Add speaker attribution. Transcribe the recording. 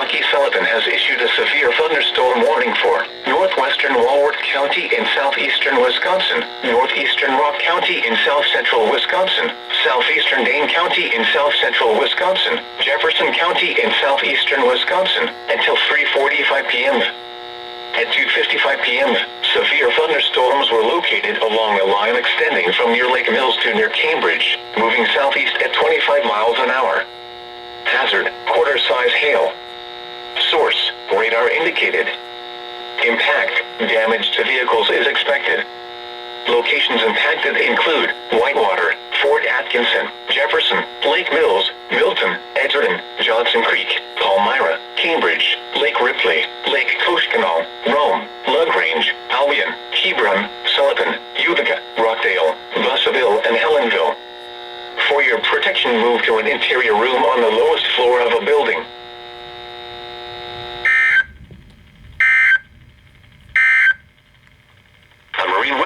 Speaker 1: Milwaukee Sullivan has issued a severe thunderstorm warning for northwestern Walworth County in southeastern Wisconsin, northeastern Rock County in south-central Wisconsin, southeastern Dane County in south-central Wisconsin, Jefferson County in southeastern Wisconsin, until 3:45 p.m. At 2:55 p.m., severe thunderstorms were located along a line extending from near Lake Mills to near Cambridge, moving southeast at 25 miles an hour. Hazard, quarter-size hail. Source, radar indicated. Impact, damage to vehicles is expected. Locations impacted include Whitewater, Fort Atkinson, Jefferson, Lake Mills, Milton, Edgerton, Johnson Creek, Palmyra, Cambridge, Lake Ripley, Lake Koshkonong, Rome, LaGrange, Albion, Hebron, Sullivan, Utica, Rockdale, Bussaville, and Helenville. For your protection, move to an interior room on the lowest floor of a